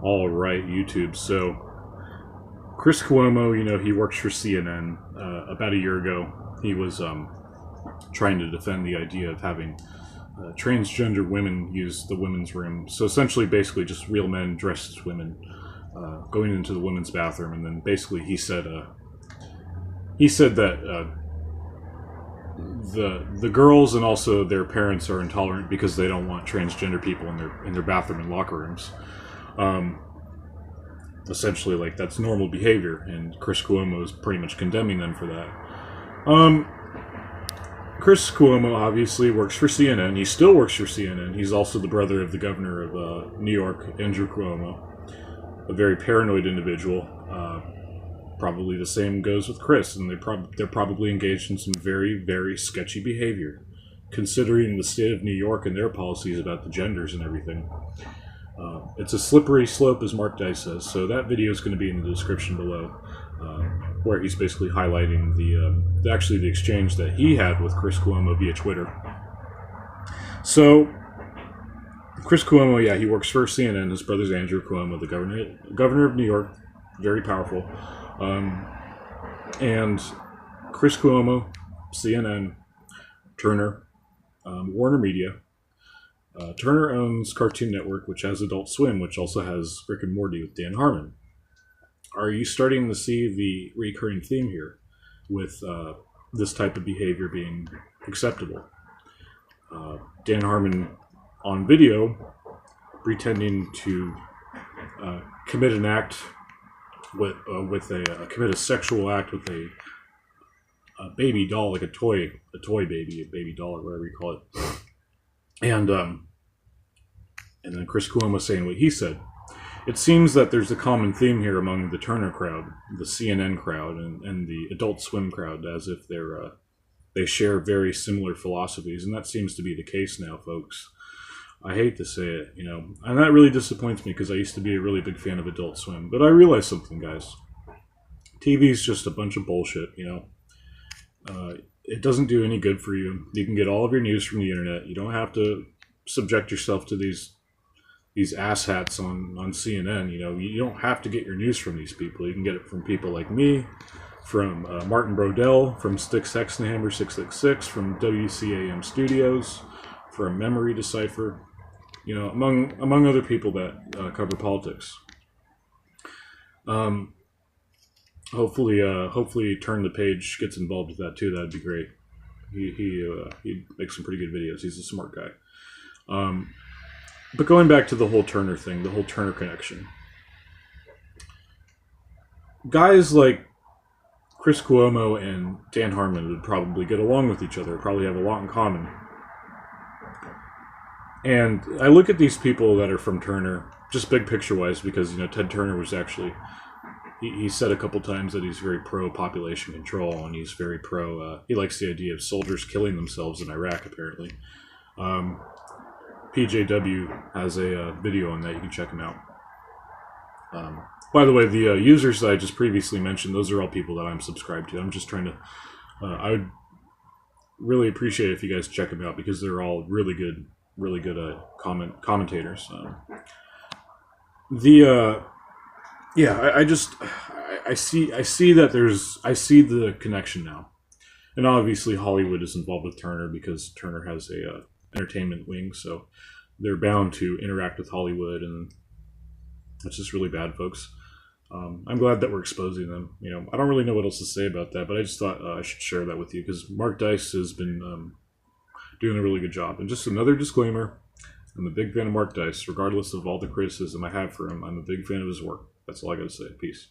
All right, YouTube. So, Chris Cuomo, he works for CNN. About a year ago, he was trying to defend the idea of having transgender women use the women's room. So, essentially, basically, just real men dressed as women going into the women's bathroom. And then basically, he said that the girls and also their parents are intolerant because they don't want transgender people in their bathroom and locker rooms. Essentially, like, that's normal behavior, and Chris Cuomo is pretty much condemning them for that. Chris Cuomo obviously works for CNN. He still works for CNN. He's also the brother of the governor of New York, Andrew Cuomo, a very paranoid individual. Probably the same goes with Chris, and they're probably engaged in some very, very sketchy behavior, considering the state of New York and their policies about the genders and everything. It's a slippery slope, as Mark Dice says, so that video is going to be in the description below, where he's basically highlighting the exchange that he had with Chris Cuomo via Twitter. So, Chris Cuomo, yeah, he works for CNN. His brother's Andrew Cuomo, the governor of New York, very powerful. And Chris Cuomo, CNN, Turner, Warner Media. Turner owns Cartoon Network, which has Adult Swim, which also has Rick and Morty with Dan Harmon. Are you starting to see the recurring theme here with this type of behavior being acceptable? Dan Harmon on video pretending to commit an act commit a sexual act with a baby doll, like a toy baby, a baby doll, or whatever you call it. And then Chris Cuomo saying what he said. It seems that there's a common theme here among the Turner crowd, the CNN crowd, and the Adult Swim crowd, as if they share very similar philosophies, and that seems to be the case now, folks. I hate to say it, and that really disappoints me because I used to be a really big fan of Adult Swim. But I realized something, guys. TV is just a bunch of bullshit, It doesn't do any good for you. You can get all of your news from the internet. You don't have to subject yourself to these asshats on CNN. You don't have to get your news from these people. You can get it from people like me, from Martin Brodell, from Styx Hexenhammer 666, from WCAM Studios, from Memory Decipher, among other people that cover politics. Hopefully Turn the Page gets involved with that too. That'd be great. He makes some pretty good videos. He's a smart guy. But going back to the whole Turner thing, the whole Turner connection. Guys like Chris Cuomo and Dan Harmon would probably get along with each other, probably have a lot in common. And I look at these people that are from Turner, just big picture-wise, because, Ted Turner was actually... He said a couple times that he's very pro-population control, and he's very pro... he likes the idea of soldiers killing themselves in Iraq, apparently. PJW has a video on that. You can check him out. By the way, the users that I just previously mentioned, those are all people that I'm subscribed to. I'm just trying to... I would really appreciate it if you guys check them out, because they're all really good commentators. I see the connection now, and obviously Hollywood is involved with Turner because Turner has a entertainment wing, so they're bound to interact with Hollywood, and that's just really bad, folks. I'm glad that we're exposing them. I don't really know what else to say about that, but I just thought I should share that with you because Mark Dice has been doing a really good job. And just another disclaimer, I'm a big fan of Mark Dice. Regardless of all the criticism I have for him, I'm a big fan of his work. That's all I gotta say. Peace.